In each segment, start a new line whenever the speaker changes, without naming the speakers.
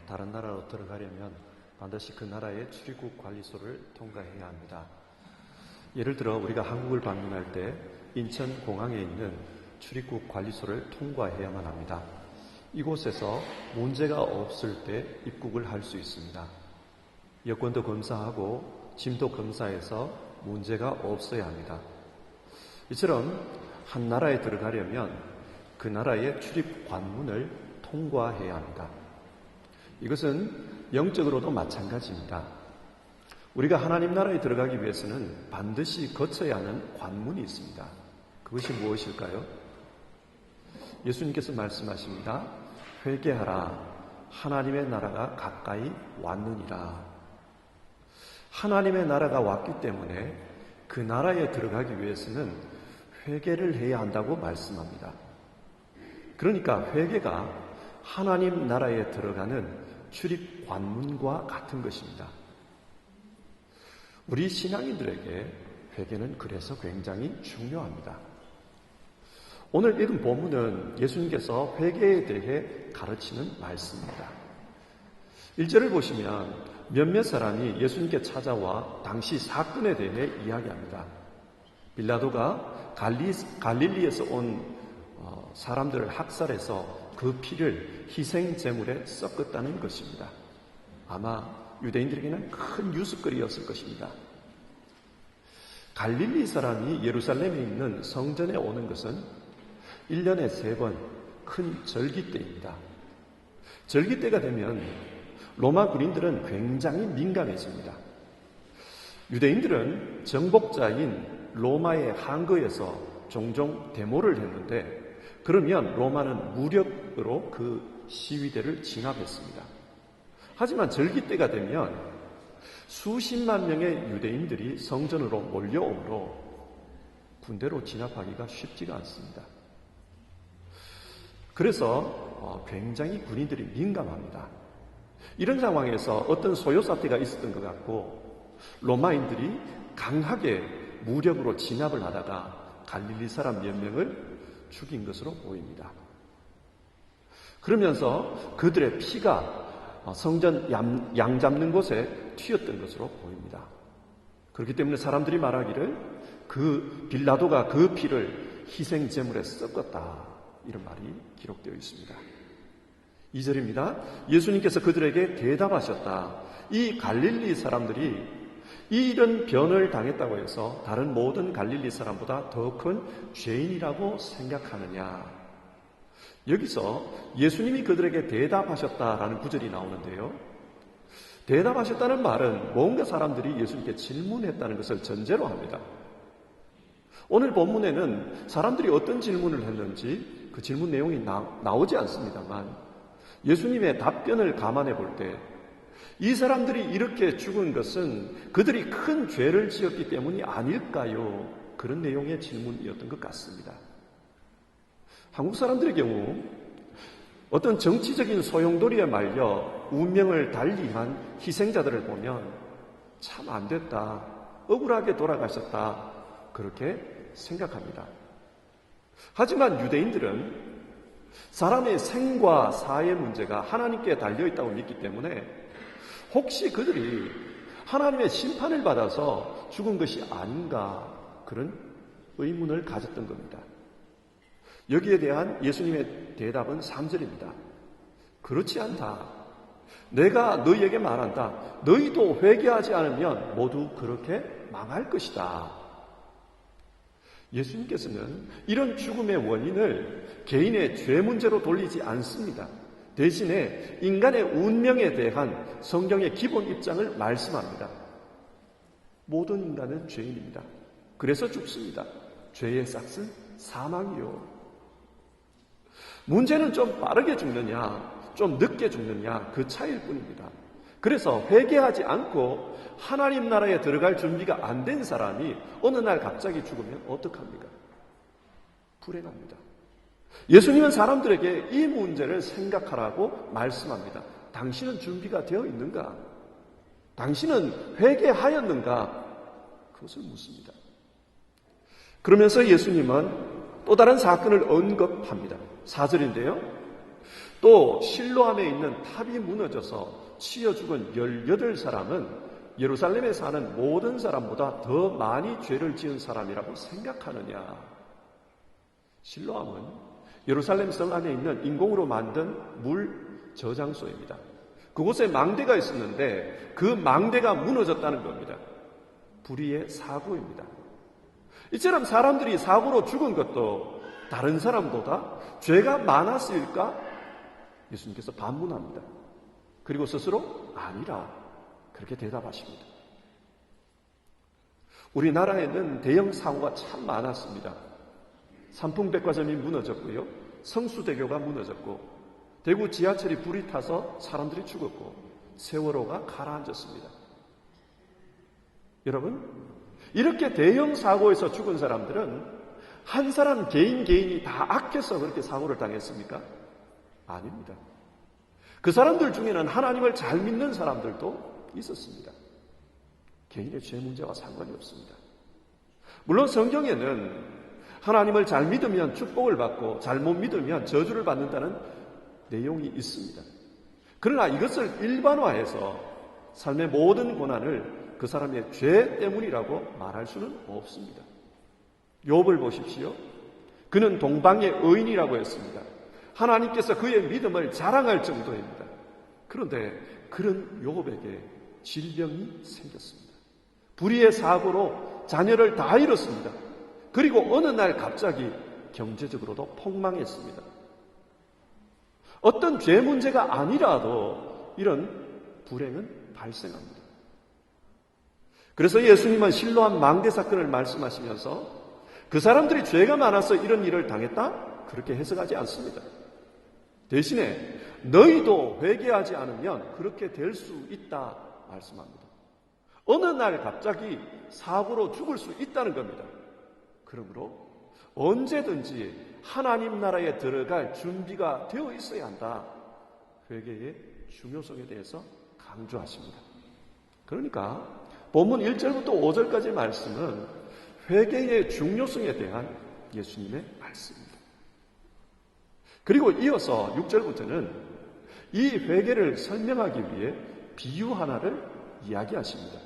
다른 나라로 들어가려면 반드시 그 나라의 출입국 관리소를 통과해야 합니다. 예를 들어 우리가 한국을 방문할 때 인천공항에 있는 출입국 관리소를 통과해야만 합니다. 이곳에서 문제가 없을 때 입국을 할 수 있습니다. 여권도 검사하고 짐도 검사해서 문제가 없어야 합니다. 이처럼 한 나라에 들어가려면 그 나라의 출입 관문을 통과해야 합니다. 이것은 영적으로도 마찬가지입니다. 우리가 하나님 나라에 들어가기 위해서는 반드시 거쳐야 하는 관문이 있습니다. 그것이 무엇일까요? 예수님께서 말씀하십니다. 회개하라. 하나님의 나라가 가까이 왔느니라. 하나님의 나라가 왔기 때문에 그 나라에 들어가기 위해서는 회개를 해야 한다고 말씀합니다. 그러니까 회개가 하나님 나라에 들어가는 출입 관문과 같은 것입니다. 우리 신앙인들에게 회개는 그래서 굉장히 중요합니다. 오늘 읽은 본문은 예수님께서 회개에 대해 가르치는 말씀입니다. 1절을 보시면 몇몇 사람이 예수님께 찾아와 당시 사건에 대해 이야기합니다. 빌라도가 갈릴리에서 온 사람들을 학살해서 그 피를 희생 제물에 섞었다는 것입니다. 아마 유대인들에게는 큰 뉴스거리였을 것입니다. 갈릴리 사람이 예루살렘에 있는 성전에 오는 것은 1년에 3번 큰 절기 때입니다. 절기 때가 되면 로마 군인들은 굉장히 민감해집니다. 유대인들은 정복자인 로마의 항거에서 종종 데모를 했는데 그러면 로마는 무력으로 그 시위대를 진압했습니다. 하지만 절기 때가 되면 수십만 명의 유대인들이 성전으로 몰려오므로 군대로 진압하기가 쉽지가 않습니다. 그래서 굉장히 군인들이 민감합니다. 이런 상황에서 어떤 소요사태가 있었던 것 같고 로마인들이 강하게 무력으로 진압을 하다가 갈릴리 사람 몇 명을 죽인 것으로 보입니다. 그러면서 그들의 피가 성전 양 잡는 곳에 튀었던 것으로 보입니다. 그렇기 때문에 사람들이 말하기를 그 빌라도가 그 피를 희생 제물에 섞었다. 이런 말이 기록되어 있습니다. 2절입니다. 예수님께서 그들에게 대답하셨다. 이 갈릴리 사람들이 이런 변을 당했다고 해서 다른 모든 갈릴리 사람보다 더 큰 죄인이라고 생각하느냐. 여기서 예수님이 그들에게 대답하셨다라는 구절이 나오는데요. 대답하셨다는 말은 뭔가 사람들이 예수님께 질문했다는 것을 전제로 합니다. 오늘 본문에는 사람들이 어떤 질문을 했는지 그 질문 내용이 나오지 않습니다만 예수님의 답변을 감안해 볼 때 이 사람들이 이렇게 죽은 것은 그들이 큰 죄를 지었기 때문이 아닐까요? 그런 내용의 질문이었던 것 같습니다. 한국 사람들의 경우 어떤 정치적인 소용돌이에 말려 운명을 달리한 희생자들을 보면 참 안 됐다, 억울하게 돌아가셨다 그렇게 생각합니다. 하지만 유대인들은 사람의 생과 사의 문제가 하나님께 달려있다고 믿기 때문에 혹시 그들이 하나님의 심판을 받아서 죽은 것이 아닌가 그런 의문을 가졌던 겁니다. 여기에 대한 예수님의 대답은 3절입니다. 그렇지 않다. 내가 너희에게 말한다. 너희도 회개하지 않으면 모두 그렇게 망할 것이다. 예수님께서는 이런 죽음의 원인을 개인의 죄 문제로 돌리지 않습니다. 대신에 인간의 운명에 대한 성경의 기본 입장을 말씀합니다. 모든 인간은 죄인입니다. 그래서 죽습니다. 죄의 싹은 사망이요. 문제는 좀 빠르게 죽느냐, 좀 늦게 죽느냐 그 차이일 뿐입니다. 그래서 회개하지 않고 하나님 나라에 들어갈 준비가 안 된 사람이 어느 날 갑자기 죽으면 어떡합니까? 불행합니다. 예수님은 사람들에게 이 문제를 생각하라고 말씀합니다. 당신은 준비가 되어 있는가? 당신은 회개하였는가? 그것을 묻습니다. 그러면서 예수님은 또 다른 사건을 언급합니다. 4절인데요. 또 실로암에 있는 탑이 무너져서 치여 죽은 18사람은 예루살렘에 사는 모든 사람보다 더 많이 죄를 지은 사람이라고 생각하느냐? 실로암은 예루살렘 성 안에 있는 인공으로 만든 물 저장소입니다. 그곳에 망대가 있었는데 그 망대가 무너졌다는 겁니다. 불의의 사고입니다. 이처럼 사람들이 사고로 죽은 것도 다른 사람보다 죄가 많았을까? 예수님께서 반문합니다. 그리고 스스로 아니라 그렇게 대답하십니다. 우리나라에는 대형 사고가 참 많았습니다. 삼풍백화점이 무너졌고요. 성수대교가 무너졌고, 대구 지하철이 불이 타서 사람들이 죽었고, 세월호가 가라앉았습니다. 여러분, 이렇게 대형 사고에서 죽은 사람들은 한 사람 개인이 다 악해서 그렇게 사고를 당했습니까? 아닙니다. 그 사람들 중에는 하나님을 잘 믿는 사람들도 있었습니다. 개인의 죄 문제와 상관이 없습니다. 물론 성경에는 하나님을 잘 믿으면 축복을 받고 잘못 믿으면 저주를 받는다는 내용이 있습니다. 그러나 이것을 일반화해서 삶의 모든 고난을 그 사람의 죄 때문이라고 말할 수는 없습니다. 욥을 보십시오. 그는 동방의 의인이라고 했습니다. 하나님께서 그의 믿음을 자랑할 정도입니다. 그런데 그런 욥에게 질병이 생겼습니다. 불의의 사고로 자녀를 다 잃었습니다. 그리고 어느 날 갑자기 경제적으로도 폭망했습니다. 어떤 죄 문제가 아니라도 이런 불행은 발생합니다. 그래서 예수님은 실로암 망대 사건을 말씀하시면서 그 사람들이 죄가 많아서 이런 일을 당했다? 그렇게 해석하지 않습니다. 대신에 너희도 회개하지 않으면 그렇게 될 수 있다 말씀합니다. 어느 날 갑자기 사고로 죽을 수 있다는 겁니다. 그러므로 언제든지 하나님 나라에 들어갈 준비가 되어 있어야 한다. 회개의 중요성에 대해서 강조하십니다. 그러니까 본문 1절부터 5절까지 말씀은 회개의 중요성에 대한 예수님의 말씀입니다. 그리고 이어서 6절부터는 이 회개를 설명하기 위해 비유 하나를 이야기하십니다.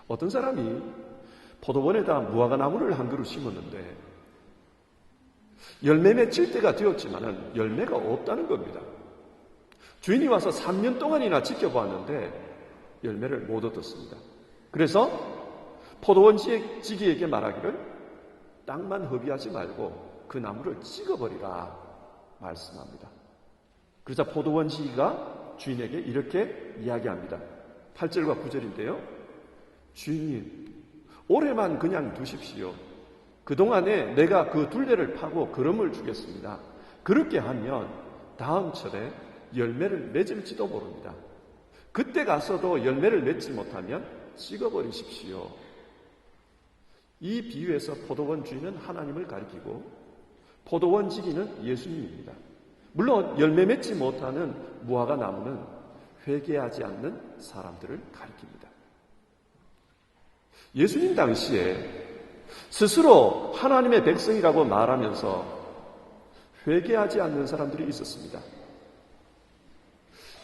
어떤 사람이 포도원에다 무화과나무를 한 그루 심었는데 열매 맺힐 때가 되었지만 열매가 없다는 겁니다. 주인이 와서 3년 동안이나 지켜보았는데 열매를 못 얻었습니다. 그래서 포도원 지기에게 말하기를 땅만 허비하지 말고 그 나무를 찍어버리라 말씀합니다. 그러자 포도원 지기가 주인에게 이렇게 이야기합니다. 8절과 9절인데요. 주인님, 올해만 그냥 두십시오. 그동안에 내가 그 둘레를 파고 거름을 주겠습니다. 그렇게 하면 다음 철에 열매를 맺을지도 모릅니다. 그때 가서도 열매를 맺지 못하면 찍어버리십시오. 이 비유에서 포도원 주인은 하나님을 가리키고 포도원 지기는 예수님입니다. 물론 열매 맺지 못하는 무화과 나무는 회개하지 않는 사람들을 가리킵니다. 예수님 당시에 스스로 하나님의 백성이라고 말하면서 회개하지 않는 사람들이 있었습니다.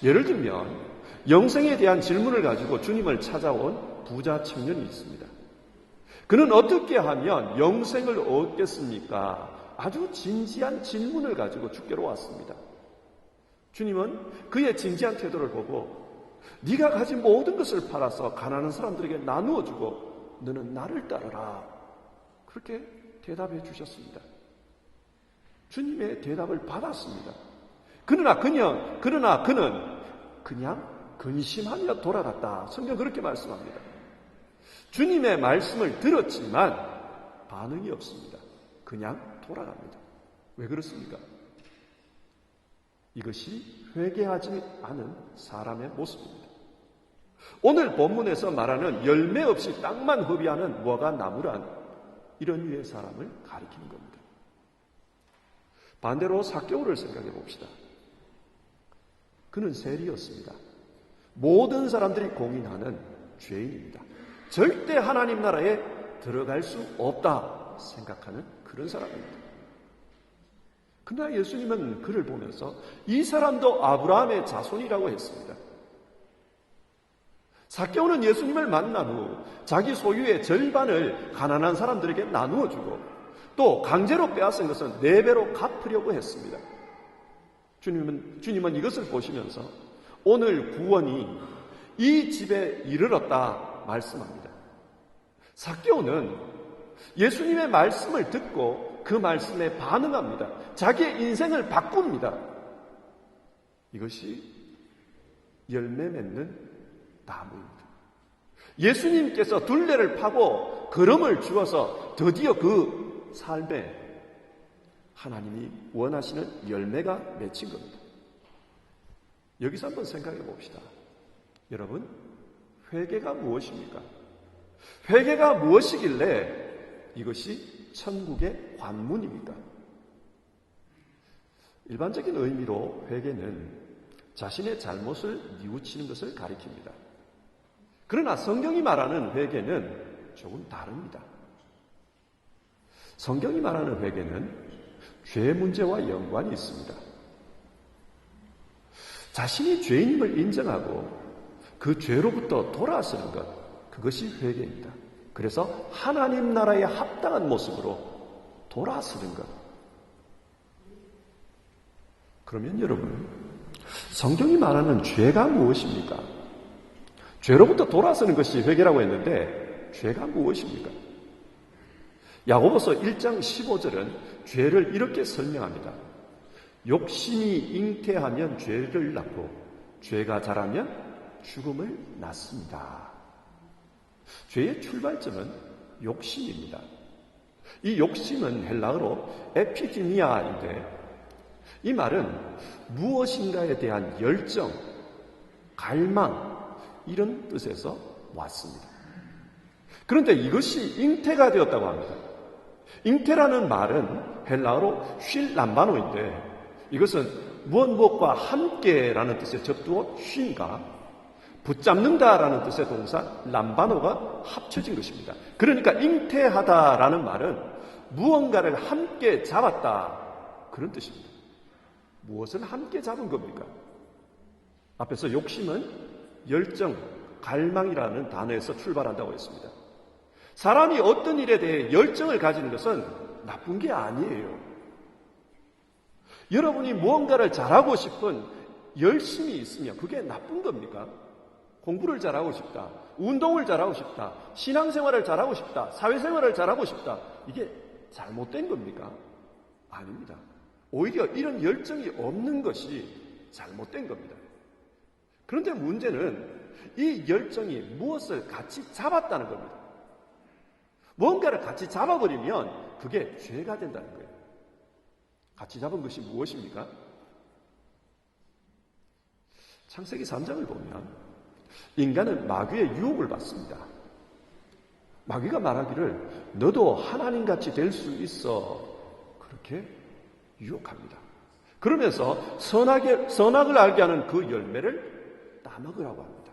예를 들면 영생에 대한 질문을 가지고 주님을 찾아온 부자 청년이 있습니다. 그는 어떻게 하면 영생을 얻겠습니까? 아주 진지한 질문을 가지고 주께로 왔습니다. 주님은 그의 진지한 태도를 보고 네가 가진 모든 것을 팔아서 가난한 사람들에게 나누어 주고 너는 나를 따르라. 그렇게 대답해 주셨습니다. 주님의 대답을 받았습니다. 그러나 그는 그냥 근심하며 돌아갔다. 성경 그렇게 말씀합니다. 주님의 말씀을 들었지만 반응이 없습니다. 그냥 돌아갑니다. 왜 그렇습니까? 이것이 회개하지 않은 사람의 모습입니다. 오늘 본문에서 말하는 열매 없이 땅만 허비하는 무화과 나무란 이런 류의 사람을 가리키는 겁니다. 반대로 삭개오를 생각해 봅시다. 그는 세리였습니다. 모든 사람들이 공인하는 죄인입니다. 절대 하나님 나라에 들어갈 수 없다 생각하는 그런 사람입니다. 그러나 예수님은 그를 보면서 이 사람도 아브라함의 자손이라고 했습니다. 삭개오는 예수님을 만난 후 자기 소유의 절반을 가난한 사람들에게 나누어 주고 또 강제로 빼앗은 것은 4배로 갚으려고 했습니다. 주님은 이것을 보시면서 오늘 구원이 이 집에 이르렀다 말씀합니다. 삭개오는 예수님의 말씀을 듣고 그 말씀에 반응합니다. 자기의 인생을 바꿉니다. 이것이 열매 맺는 나무입니다. 예수님께서 둘레를 파고 걸음을 주어서 드디어 그 삶에 하나님이 원하시는 열매가 맺힌 겁니다. 여기서 한번 생각해 봅시다. 여러분, 회개가 무엇입니까? 회개가 무엇이길래 이것이 천국의 관문입니까? 일반적인 의미로 회개는 자신의 잘못을 뉘우치는 것을 가리킵니다. 그러나 성경이 말하는 회개는 조금 다릅니다. 성경이 말하는 회개는 죄 문제와 연관이 있습니다. 자신이 죄인임을 인정하고 그 죄로부터 돌아서는 것, 그것이 회개입니다. 그래서 하나님 나라에 합당한 모습으로 돌아서는 것. 그러면 여러분, 성경이 말하는 죄가 무엇입니까? 죄로부터 돌아서는 것이 회개라고 했는데 죄가 무엇입니까? 야고보서 1장 15절은 죄를 이렇게 설명합니다. 욕심이 잉태하면 죄를 낳고 죄가 자라면 죽음을 낳습니다. 죄의 출발점은 욕심입니다. 이 욕심은 헬라어로 에피디미아인데 이 말은 무엇인가에 대한 열정, 갈망 이런 뜻에서 왔습니다. 그런데 이것이 잉태가 되었다고 합니다. 잉태라는 말은 헬라어로 쉴 람바노인데 이것은 무엇과 함께라는 뜻의 접두어 쉰과 붙잡는다라는 뜻의 동사 람바노가 합쳐진 것입니다. 그러니까 잉태하다라는 말은 무언가를 함께 잡았다 그런 뜻입니다. 무엇을 함께 잡은 겁니까? 앞에서 욕심은 열정, 갈망이라는 단어에서 출발한다고 했습니다. 사람이 어떤 일에 대해 열정을 가지는 것은 나쁜 게 아니에요. 여러분이 무언가를 잘하고 싶은 열심이 있으면 그게 나쁜 겁니까? 공부를 잘하고 싶다, 운동을 잘하고 싶다, 신앙생활을 잘하고 싶다, 사회생활을 잘하고 싶다. 이게 잘못된 겁니까? 아닙니다. 오히려 이런 열정이 없는 것이 잘못된 겁니다. 그런데 문제는 이 열정이 무엇을 같이 잡았다는 겁니다. 뭔가를 같이 잡아버리면 그게 죄가 된다는 거예요. 같이 잡은 것이 무엇입니까? 창세기 3장을 보면 인간은 마귀의 유혹을 받습니다. 마귀가 말하기를 너도 하나님같이 될 수 있어 그렇게 유혹합니다. 그러면서 선악을 알게 하는 그 열매를 따먹으라고 합니다.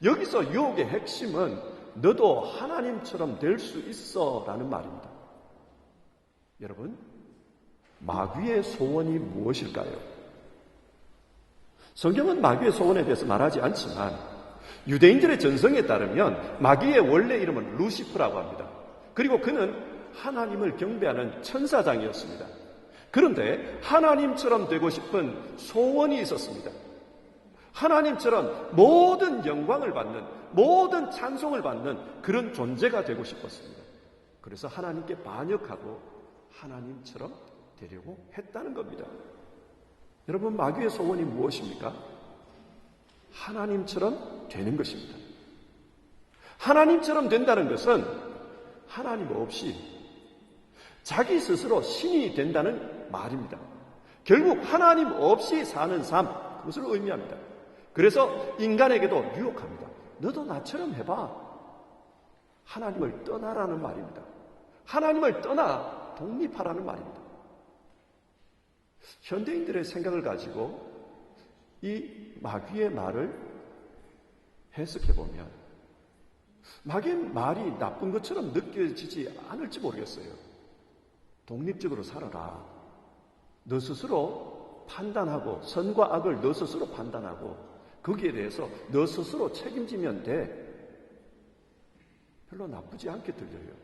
여기서 유혹의 핵심은 너도 하나님처럼 될 수 있어 라는 말입니다. 여러분, 마귀의 소원이 무엇일까요? 성경은 마귀의 소원에 대해서 말하지 않지만 유대인들의 전성에 따르면 마귀의 원래 이름은 루시프라고 합니다. 그리고 그는 하나님을 경배하는 천사장이었습니다. 그런데 하나님처럼 되고 싶은 소원이 있었습니다. 하나님처럼 모든 영광을 받는, 모든 찬송을 받는 그런 존재가 되고 싶었습니다. 그래서 하나님께 반역하고 하나님처럼 되려고 했다는 겁니다. 여러분, 마귀의 소원이 무엇입니까? 하나님처럼 되는 것입니다. 하나님처럼 된다는 것은 하나님 없이 자기 스스로 신이 된다는 말입니다. 결국 하나님 없이 사는 삶, 그것을 의미합니다. 그래서 인간에게도 유혹합니다. 너도 나처럼 해봐. 하나님을 떠나라는 말입니다. 하나님을 떠나 독립하라는 말입니다. 현대인들의 생각을 가지고 이 마귀의 말을 해석해보면 마귀의 말이 나쁜 것처럼 느껴지지 않을지 모르겠어요. 독립적으로 살아라. 너 스스로 판단하고 선과 악을 너 스스로 판단하고 거기에 대해서 너 스스로 책임지면 돼. 별로 나쁘지 않게 들려요.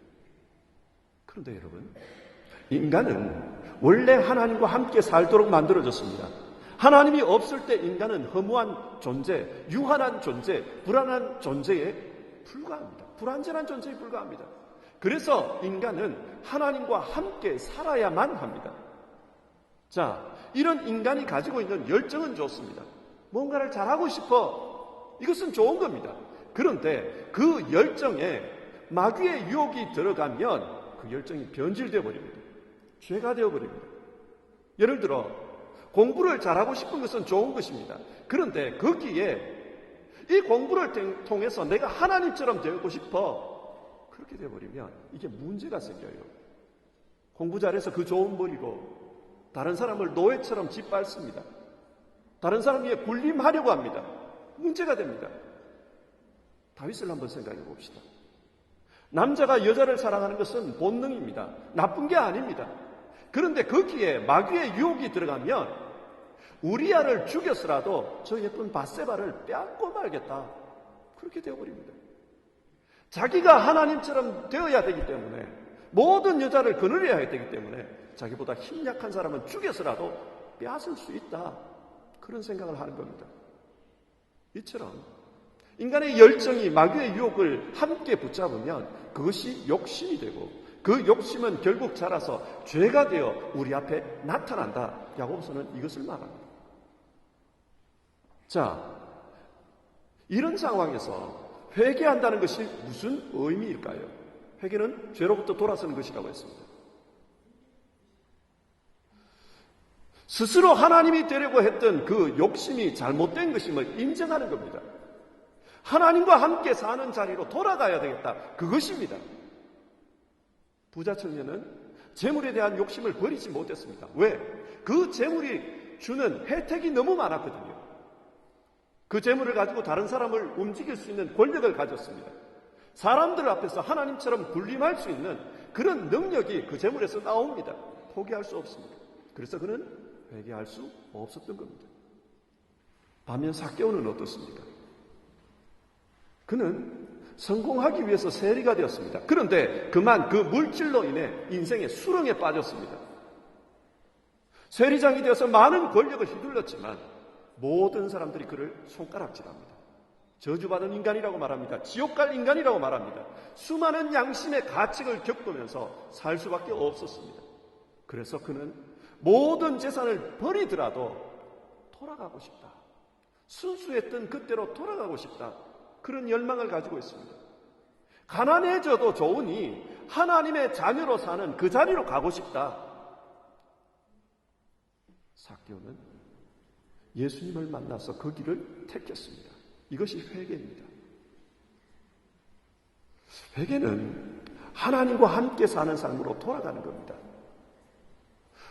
그런데 여러분, 인간은 원래 하나님과 함께 살도록 만들어졌습니다. 하나님이 없을 때 인간은 허무한 존재, 유한한 존재, 불안한 존재에 불과합니다. 불완전한 존재에 불과합니다. 그래서 인간은 하나님과 함께 살아야만 합니다. 자, 이런 인간이 가지고 있는 열정은 좋습니다. 뭔가를 잘하고 싶어. 이것은 좋은 겁니다. 그런데 그 열정에 마귀의 유혹이 들어가면 그 열정이 변질되어 버립니다. 죄가 되어 버립니다. 예를 들어 공부를 잘하고 싶은 것은 좋은 것입니다. 그런데 거기에 이 공부를 통해서 내가 하나님처럼 되고 싶어. 그렇게 되어 버리면 이게 문제가 생겨요. 공부 잘해서 그 좋은 머리로 다른 사람을 노예처럼 짓밟습니다. 다른 사람 위에 군림하려고 합니다. 문제가 됩니다. 다윗을 한번 생각해 봅시다. 남자가 여자를 사랑하는 것은 본능입니다. 나쁜 게 아닙니다. 그런데 거기에 마귀의 유혹이 들어가면 우리아를 죽였으라도 저 예쁜 밧세바를 빼앗고 말겠다. 그렇게 되어버립니다. 자기가 하나님처럼 되어야 되기 때문에 모든 여자를 거느려야 되기 때문에 자기보다 힘 약한 사람은 죽여서라도 빼앗을 수 있다. 그런 생각을 하는 겁니다. 이처럼 인간의 열정이 마귀의 유혹을 함께 붙잡으면 그것이 욕심이 되고 그 욕심은 결국 자라서 죄가 되어 우리 앞에 나타난다. 야고보서는 이것을 말합니다. 자, 이런 상황에서 회개한다는 것이 무슨 의미일까요? 회개는 죄로부터 돌아서는 것이라고 했습니다. 스스로 하나님이 되려고 했던 그 욕심이 잘못된 것임을 인정하는 겁니다. 하나님과 함께 사는 자리로 돌아가야 되겠다. 그것입니다. 부자 청년은 재물에 대한 욕심을 버리지 못했습니다. 왜? 그 재물이 주는 혜택이 너무 많았거든요. 그 재물을 가지고 다른 사람을 움직일 수 있는 권력을 가졌습니다. 사람들 앞에서 하나님처럼 군림할 수 있는 그런 능력이 그 재물에서 나옵니다. 포기할 수 없습니다. 그래서 그는 회개할 수 없었던 겁니다. 반면 삭개오는 어떻습니까? 그는 성공하기 위해서 세리가 되었습니다. 그런데 그만 그 물질로 인해 인생의 수렁에 빠졌습니다. 세리장이 되어서 많은 권력을 휘둘렀지만 모든 사람들이 그를 손가락질합니다. 저주받은 인간이라고 말합니다. 지옥 갈 인간이라고 말합니다. 수많은 양심의 가책을 겪으면서 살 수밖에 없었습니다. 그래서 그는 모든 재산을 버리더라도 돌아가고 싶다. 순수했던 그때로 돌아가고 싶다. 그런 열망을 가지고 있습니다. 가난해져도 좋으니 하나님의 자녀로 사는 그 자리로 가고 싶다. 삭개오는 예수님을 만나서 그 길을 택했습니다. 이것이 회개입니다. 회개는 하나님과 함께 사는 삶으로 돌아가는 겁니다.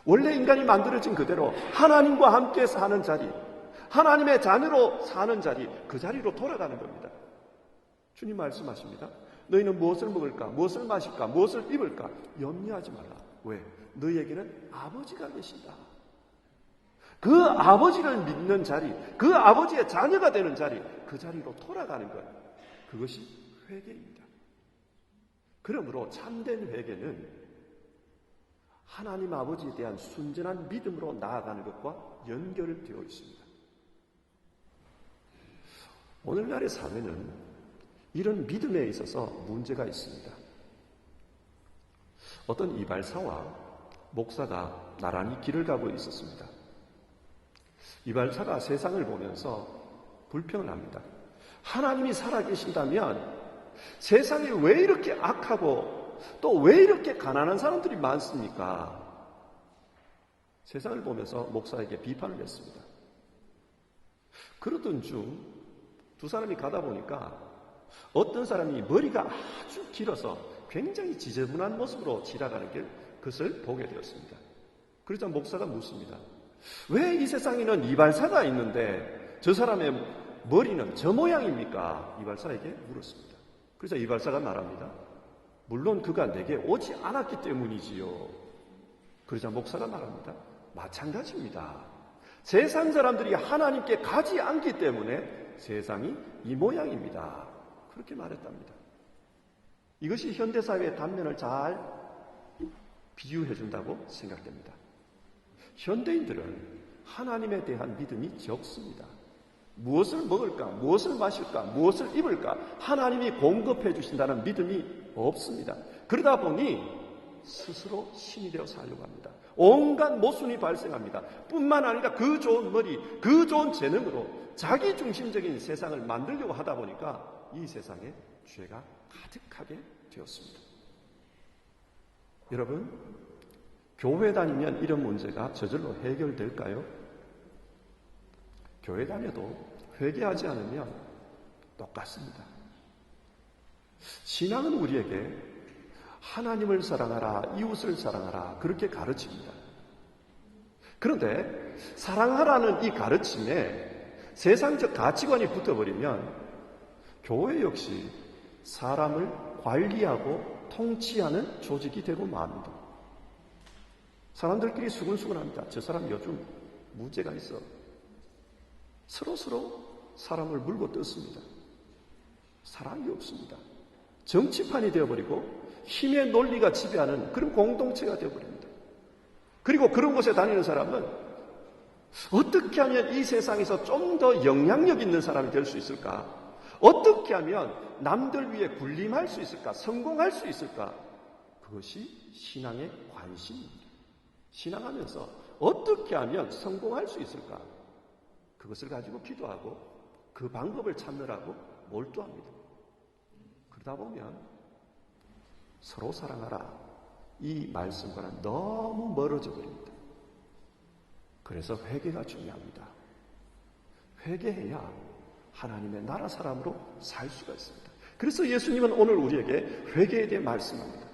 원래 인간이 만들어진 그대로 하나님과 함께 사는 자리, 하나님의 자녀로 사는 자리, 그 자리로 돌아가는 겁니다. 주님 말씀하십니다. 너희는 무엇을 먹을까? 무엇을 마실까? 무엇을 입을까? 염려하지 말라. 왜? 너희에게는 아버지가 계신다. 그 아버지를 믿는 자리, 그 아버지의 자녀가 되는 자리, 그 자리로 돌아가는 것. 그것이 회개입니다. 그러므로 참된 회개는 하나님 아버지에 대한 순전한 믿음으로 나아가는 것과 연결되어 있습니다. 오늘날의 사회는 이런 믿음에 있어서 문제가 있습니다. 어떤 이발사와 목사가 나란히 길을 가고 있었습니다. 이발사가 세상을 보면서 불평을 합니다. 하나님이 살아계신다면 세상이 왜 이렇게 악하고 또 왜 이렇게 가난한 사람들이 많습니까? 세상을 보면서 목사에게 비판을 했습니다. 그러던 중 두 사람이 가다 보니까 어떤 사람이 머리가 아주 길어서 굉장히 지저분한 모습으로 지나가는 것을 보게 되었습니다. 그러자 목사가 묻습니다. 왜 이 세상에는 이발사가 있는데 저 사람의 머리는 저 모양입니까? 이발사에게 물었습니다. 그래서 이발사가 말합니다. 물론 그가 내게 오지 않았기 때문이지요. 그러자 목사가 말합니다. 마찬가지입니다. 세상 사람들이 하나님께 가지 않기 때문에 세상이 이 모양입니다. 그렇게 말했답니다. 이것이 현대사회의 단면을 잘 비유해 준다고 생각됩니다. 현대인들은 하나님에 대한 믿음이 적습니다. 무엇을 먹을까, 무엇을 마실까, 무엇을 입을까 하나님이 공급해 주신다는 믿음이 없습니다. 그러다 보니 스스로 신이 되어 살려고 합니다. 온갖 모순이 발생합니다. 뿐만 아니라 그 좋은 머리, 그 좋은 재능으로 자기 중심적인 세상을 만들려고 하다 보니까 이 세상에 죄가 가득하게 되었습니다. 여러분, 교회 다니면 이런 문제가 저절로 해결될까요? 교회 다녀도 회개하지 않으면 똑같습니다. 신앙은 우리에게 하나님을 사랑하라, 이웃을 사랑하라 그렇게 가르칩니다. 그런데 사랑하라는 이 가르침에 세상적 가치관이 붙어버리면 교회 역시 사람을 관리하고 통치하는 조직이 되고 맙니다. 사람들끼리 수근수근합니다. 저 사람 요즘 문제가 있어. 서로 사람을 물고 뜯습니다. 사랑이 없습니다. 정치판이 되어버리고 힘의 논리가 지배하는 그런 공동체가 되어버립니다. 그리고 그런 곳에 다니는 사람은 어떻게 하면 이 세상에서 좀 더 영향력 있는 사람이 될 수 있을까? 어떻게 하면 남들 위해 군림할 수 있을까? 성공할 수 있을까? 그것이 신앙의 관심입니다. 신앙하면서 어떻게 하면 성공할 수 있을까? 그것을 가지고 기도하고 그 방법을 찾느라고 몰두합니다. 그러다 보면 서로 사랑하라 이 말씀과는 너무 멀어져 버립니다. 그래서 회개가 중요합니다. 회개해야 하나님의 나라 사람으로 살 수가 있습니다. 그래서 예수님은 오늘 우리에게 회개에 대해 말씀합니다.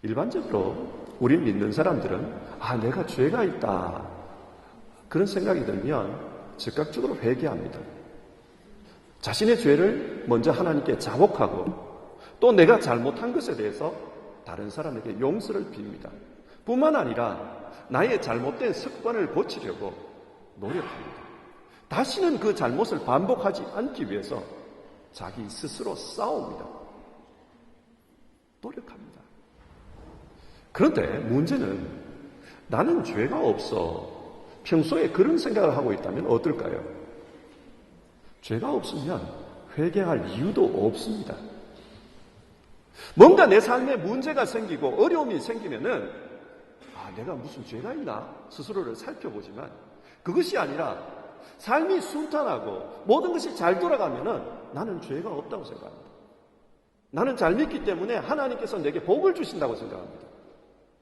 일반적으로 우리 믿는 사람들은 내가 죄가 있다 그런 생각이 들면 즉각적으로 회개합니다. 자신의 죄를 먼저 하나님께 자복하고 또 내가 잘못한 것에 대해서 다른 사람에게 용서를 빕니다. 뿐만 아니라 나의 잘못된 습관을 고치려고 노력합니다. 다시는 그 잘못을 반복하지 않기 위해서 자기 스스로 싸웁니다. 노력합니다. 그런데 문제는 나는 죄가 없어. 평소에 그런 생각을 하고 있다면 어떨까요? 죄가 없으면 회개할 이유도 없습니다. 뭔가 내 삶에 문제가 생기고 어려움이 생기면은 내가 무슨 죄가 있나 스스로를 살펴보지만 그것이 아니라 삶이 순탄하고 모든 것이 잘 돌아가면은 나는 죄가 없다고 생각합니다. 나는 잘 믿기 때문에 하나님께서 내게 복을 주신다고 생각합니다.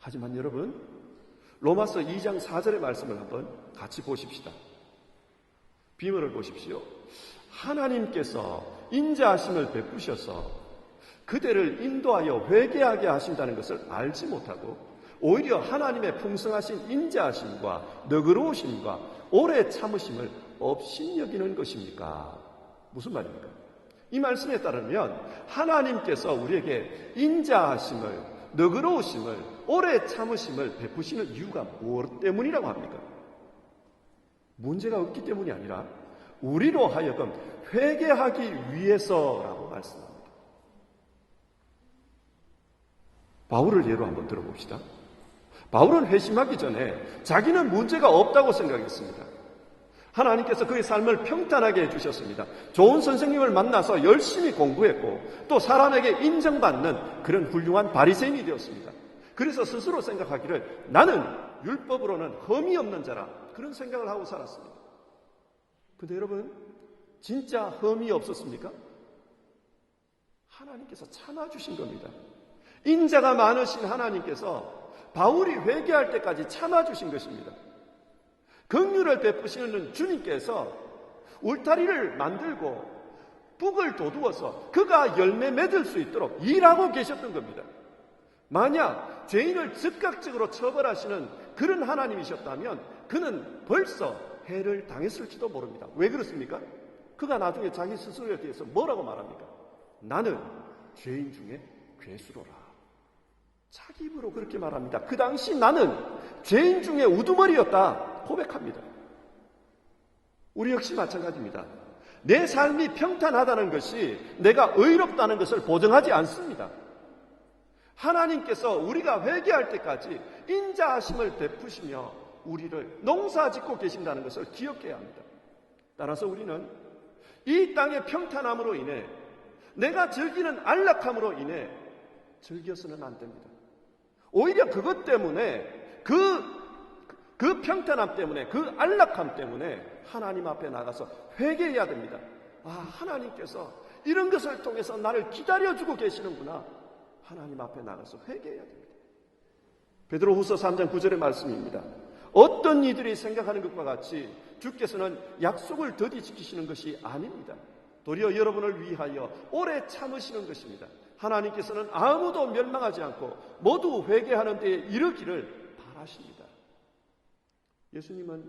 하지만 여러분, 로마서 2장 4절의 말씀을 한번 같이 보십시다. 비밀을 보십시오. 하나님께서 인자하심을 베푸셔서 그대를 인도하여 회개하게 하신다는 것을 알지 못하고 오히려 하나님의 풍성하신 인자하심과 너그러우심과 오래 참으심을 업신여기는 것입니까? 무슨 말입니까? 이 말씀에 따르면 하나님께서 우리에게 인자하심을, 너그러우심을, 오래 참으심을 베푸시는 이유가 무엇 때문이라고 합니까? 문제가 없기 때문이 아니라 우리로 하여금 회개하기 위해서라고 말씀합니다. 바울을 예로 한번 들어봅시다. 바울은 회심하기 전에 자기는 문제가 없다고 생각했습니다. 하나님께서 그의 삶을 평탄하게 해주셨습니다. 좋은 선생님을 만나서 열심히 공부했고 또 사람에게 인정받는 그런 훌륭한 바리새인이 되었습니다. 그래서 스스로 생각하기를 나는 율법으로는 흠이 없는 자라 그런 생각을 하고 살았습니다. 근데 여러분 진짜 흠이 없었습니까? 하나님께서 참아주신 겁니다. 인자가 많으신 하나님께서 바울이 회개할 때까지 참아주신 것입니다. 긍휼을 베푸시는 주님께서 울타리를 만들고 둑을 돋우어서 그가 열매 맺을 수 있도록 일하고 계셨던 겁니다. 만약 죄인을 즉각적으로 처벌하시는 그런 하나님이셨다면 그는 벌써 해를 당했을지도 모릅니다. 왜 그렇습니까? 그가 나중에 자기 스스로에 대해서 뭐라고 말합니까? 나는 죄인 중에 괴수로라. 자기 입으로 그렇게 말합니다. 그 당시 나는 죄인 중에 우두머리였다 고백합니다. 우리 역시 마찬가지입니다. 내 삶이 평탄하다는 것이 내가 의롭다는 것을 보증하지 않습니다. 하나님께서 우리가 회개할 때까지 인자하심을 베푸시며 우리를 농사짓고 계신다는 것을 기억해야 합니다. 따라서 우리는 이 땅의 평탄함으로 인해 내가 즐기는 안락함으로 인해 즐겨서는 안 됩니다. 오히려 그것 때문에 그 평탄함 때문에 그 안락함 때문에 하나님 앞에 나가서 회개해야 됩니다. 하나님께서 이런 것을 통해서 나를 기다려주고 계시는구나. 하나님 앞에 나가서 회개해야 됩니다. 베드로후서 3장 9절의 말씀입니다. 어떤 이들이 생각하는 것과 같이 주께서는 약속을 더디 지키시는 것이 아닙니다. 도리어 여러분을 위하여 오래 참으시는 것입니다. 하나님께서는 아무도 멸망하지 않고 모두 회개하는 데에 이르기를 바라십니다. 예수님은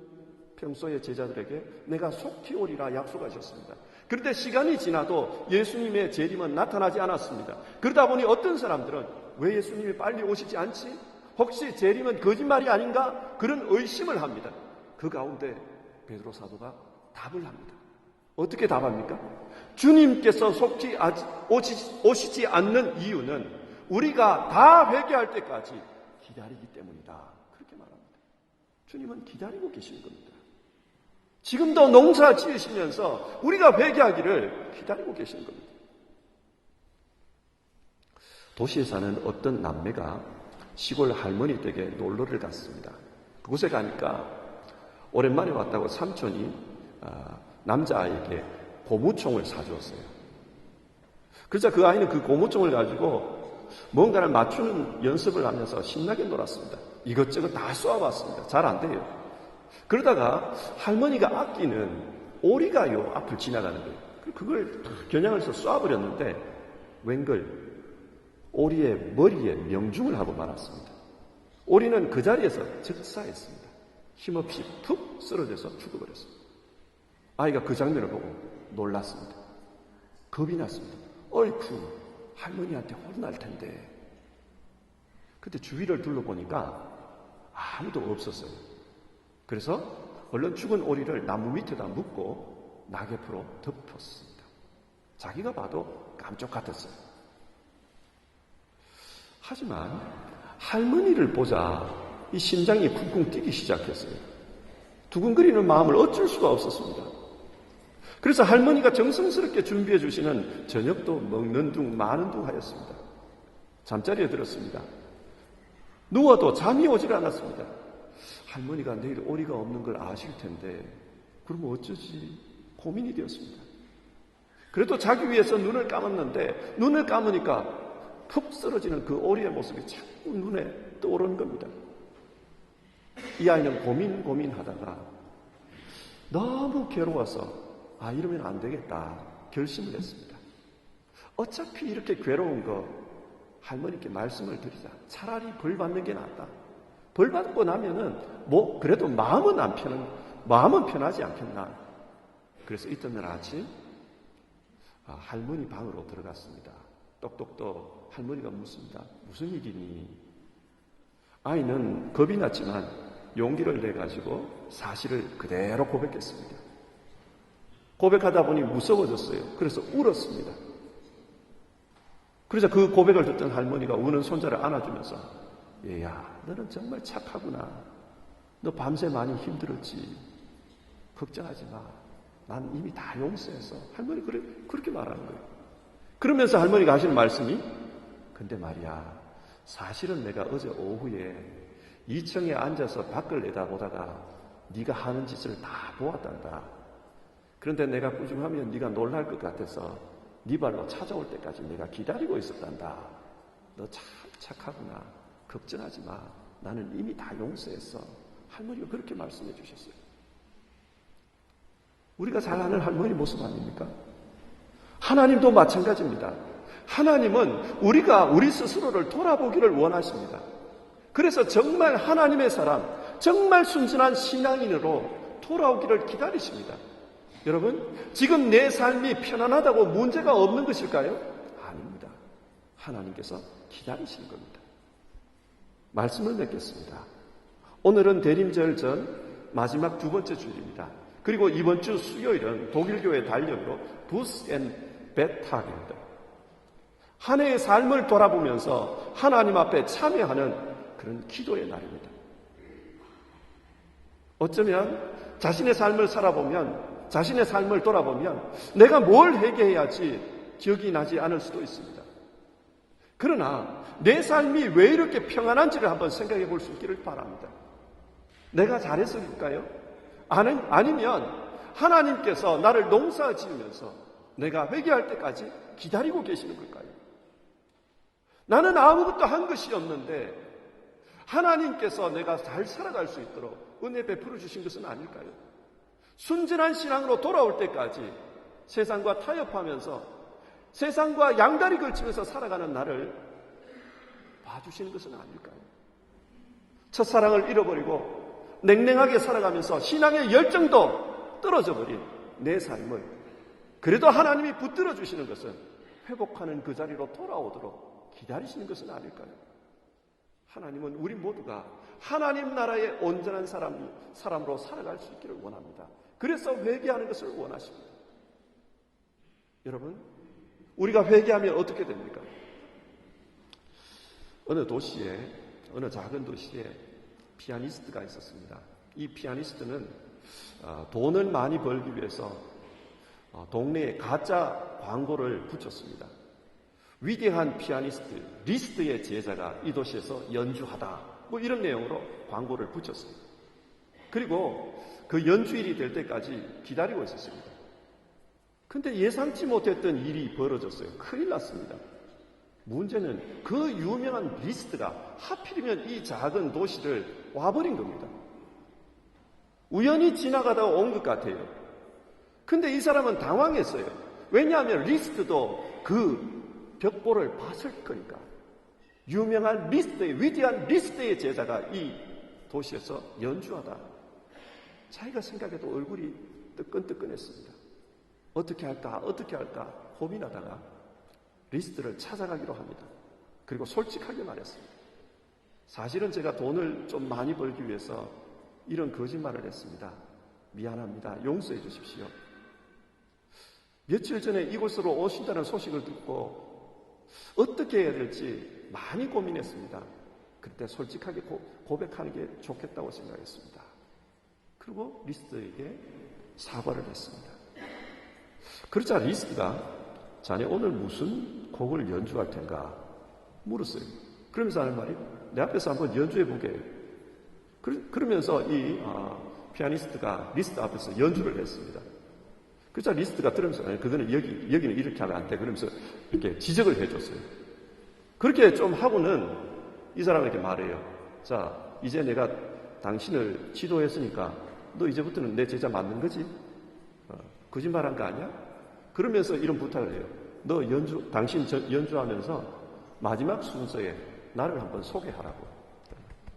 평소에 제자들에게 내가 속히 오리라 약속하셨습니다. 그런데 시간이 지나도 예수님의 재림은 나타나지 않았습니다. 그러다 보니 어떤 사람들은 왜 예수님이 빨리 오시지 않지? 혹시 재림은 거짓말이 아닌가? 그런 의심을 합니다. 그 가운데 베드로 사도가 답을 합니다. 어떻게 답합니까? 주님께서 속히 오시지 않는 이유는 우리가 다 회개할 때까지 기다리기 때문이다. 그렇게 말합니다. 주님은 기다리고 계시는 겁니다. 지금도 농사 지으시면서 우리가 회개하기를 기다리고 계시는 겁니다. 도시에 사는 어떤 남매가 시골 할머니 댁에 놀러를 갔습니다. 그곳에 가니까 오랜만에 왔다고 삼촌이 남자아이에게 고무총을 사주었어요. 그러자 그 아이는 그 고무총을 가지고 뭔가를 맞추는 연습을 하면서 신나게 놀았습니다. 이것저것 다 쏘아봤습니다. 잘 안 돼요. 그러다가 할머니가 아끼는 오리가 요 앞을 지나가는 거예요. 그걸 겨냥을 해서 쏴버렸는데 웬걸 오리의 머리에 명중을 하고 말았습니다. 오리는 그 자리에서 즉사했습니다. 힘없이 푹 쓰러져서 죽어버렸습니다. 아이가 그 장면을 보고 놀랐습니다. 겁이 났습니다. 어이쿠, 할머니한테 혼날 텐데. 그때 주위를 둘러보니까 아무도 없었어요. 그래서 얼른 죽은 오리를 나무 밑에다 묶고 낙엽으로 덮었습니다. 자기가 봐도 깜짝 같았어요. 하지만 할머니를 보자 이 심장이 쿵쿵 뛰기 시작했어요. 두근거리는 마음을 어쩔 수가 없었습니다. 그래서 할머니가 정성스럽게 준비해 주시는 저녁도 먹는 둥 마는 둥 하였습니다. 잠자리에 들었습니다. 누워도 잠이 오질 않았습니다. 할머니가 내일 오리가 없는 걸 아실 텐데 그러면 어쩌지 고민이 되었습니다. 그래도 자기 위해서 눈을 감았는데 눈을 감으니까 푹 쓰러지는 그 오리의 모습이 자꾸 눈에 떠오르는 겁니다. 이 아이는 고민하다가 너무 괴로워서 이러면 안 되겠다 결심을 했습니다. 어차피 이렇게 괴로운 거 할머니께 말씀을 드리자. 차라리 벌 받는 게 낫다. 벌 받고 나면은 그래도 마음은 편하지 않겠나. 그래서 이튿날 아침 할머니 방으로 들어갔습니다. 똑똑똑 할머니가 묻습니다. 무슨 일이니? 아이는 겁이 났지만 용기를 내가지고 사실을 그대로 고백했습니다. 고백하다 보니 무서워졌어요. 그래서 울었습니다. 그래서 그 고백을 듣던 할머니가 우는 손자를 안아주면서 얘야, 너는 정말 착하구나. 너 밤새 많이 힘들었지. 걱정하지 마. 난 이미 다 용서해서. 할머니 그렇게 말하는 거예요. 그러면서 할머니가 하시는 말씀이 근데 말이야, 사실은 내가 어제 오후에 2층에 앉아서 밖을 내다보다가 네가 하는 짓을 다 보았단다. 그런데 내가 꾸중하면 네가 놀랄 것 같아서 네 발로 찾아올 때까지 내가 기다리고 있었단다. 너 참 착하구나. 걱정하지 마. 나는 이미 다 용서했어. 할머니가 그렇게 말씀해 주셨어요. 우리가 잘 아는 할머니 모습 아닙니까? 하나님도 마찬가지입니다. 하나님은 우리가 우리 스스로를 돌아보기를 원하십니다. 그래서 정말 하나님의 사람, 정말 순전한 신앙인으로 돌아오기를 기다리십니다. 여러분, 지금 내 삶이 편안하다고 문제가 없는 것일까요? 아닙니다. 하나님께서 기다리시는 겁니다. 말씀을 맺겠습니다. 오늘은 대림절 전 마지막 두 번째 주일입니다. 그리고 이번 주 수요일은 독일교회 달력으로 부스 앤 베타입니다. 한 해의 삶을 돌아보면서 하나님 앞에 참여하는 그런 기도의 날입니다. 어쩌면 자신의 삶을 살아보면, 자신의 삶을 돌아보면 내가 뭘 회개해야지 기억이 나지 않을 수도 있습니다. 그러나 내 삶이 왜 이렇게 평안한지를 한번 생각해 볼 수 있기를 바랍니다. 내가 잘했을까요? 아니면 하나님께서 나를 농사 지으면서 내가 회개할 때까지 기다리고 계시는 걸까요? 나는 아무것도 한 것이 없는데 하나님께서 내가 잘 살아갈 수 있도록 은혜 베풀어 주신 것은 아닐까요? 순전한 신앙으로 돌아올 때까지 세상과 타협하면서 세상과 양다리 걸치면서 살아가는 나를 봐주시는 것은 아닐까요? 첫사랑을 잃어버리고 냉랭하게 살아가면서 신앙의 열정도 떨어져 버린 내 삶을 그래도 하나님이 붙들어 주시는 것은 회복하는 그 자리로 돌아오도록 기다리시는 것은 아닐까요? 하나님은 우리 모두가 하나님 나라의 온전한 사람으로 살아갈 수 있기를 원합니다. 그래서 회개하는 것을 원하십니다. 여러분, 우리가 회개하면 어떻게 됩니까? 어느 작은 도시에 피아니스트가 있었습니다. 이 피아니스트는 돈을 많이 벌기 위해서 동네에 가짜 광고를 붙였습니다. 위대한 피아니스트 리스트의 제자가 이 도시에서 연주하다, 이런 내용으로 광고를 붙였습니다. 그리고 그 연주일이 될 때까지 기다리고 있었습니다. 근데 예상치 못했던 일이 벌어졌어요. 큰일 났습니다. 문제는 그 유명한 리스트가 하필이면 이 작은 도시를 와버린 겁니다. 우연히 지나가다가 온 것 같아요. 근데 이 사람은 당황했어요. 왜냐하면 리스트도 그 벽보를 봤을 거니까. 유명한 리스트의, 위대한 리스트의 제자가 이 도시에서 연주하다. 자기가 생각해도 얼굴이 뜨끈뜨끈했습니다. 어떻게 할까 고민하다가 리스트를 찾아가기로 합니다. 그리고 솔직하게 말했습니다. 사실은 제가 돈을 좀 많이 벌기 위해서 이런 거짓말을 했습니다. 미안합니다. 용서해 주십시오. 며칠 전에 이곳으로 오신다는 소식을 듣고 어떻게 해야 될지 많이 고민했습니다. 그때 솔직하게 고백하는 게 좋겠다고 생각했습니다. 그리고 리스트에게 사과를 했습니다. 그러자 리스트가 자네 오늘 무슨 곡을 연주할 텐가 물었어요. 그러면서 하는 말이 내 앞에서 한번 연주해 보게. 그러면서 이 피아니스트가 리스트 앞에서 연주를 했습니다. 그러자 리스트가 들으면서 그거는 여기는 이렇게 하면 안 돼. 그러면서 이렇게 지적을 해줬어요. 그렇게 좀 하고는 이 사람에게 말해요. 자, 이제 내가 당신을 지도했으니까 너 이제부터는 내 제자 맞는 거지? 거짓말한 거 아니야? 그러면서 이런 부탁을 해요. 너 당신 연주하면서 마지막 순서에 나를 한번 소개하라고.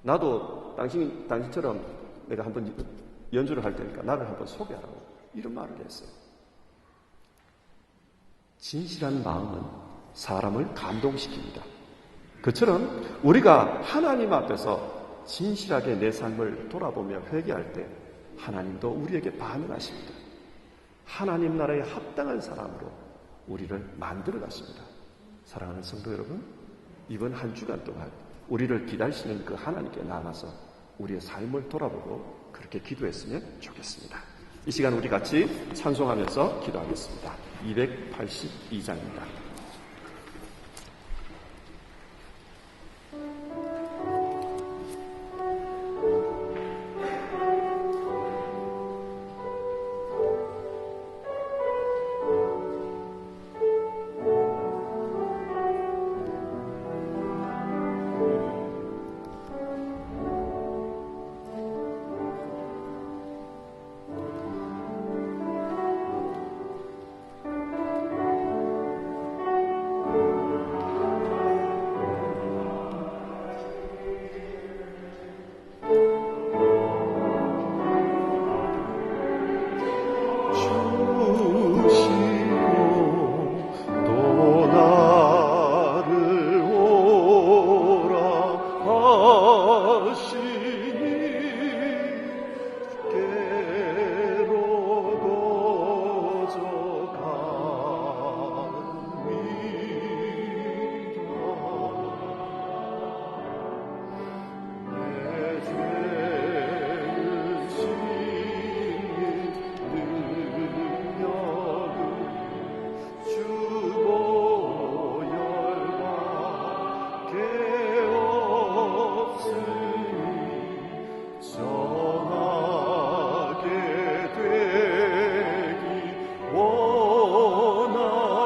나도 당신처럼 내가 한번 연주를 할 테니까 나를 한번 소개하라고. 이런 말을 했어요. 진실한 마음은 사람을 감동시킵니다. 그처럼 우리가 하나님 앞에서 진실하게 내 삶을 돌아보며 회개할 때 하나님도 우리에게 반응하십니다. 하나님 나라에 합당한 사람으로 우리를 만들어 가십니다. 사랑하는 성도 여러분, 이번 한 주간 동안 우리를 기다리시는 그 하나님께 나아가서 우리의 삶을 돌아보고 그렇게 기도했으면 좋겠습니다. 이 시간 우리 같이 찬송하면서 기도하겠습니다. 282장입니다.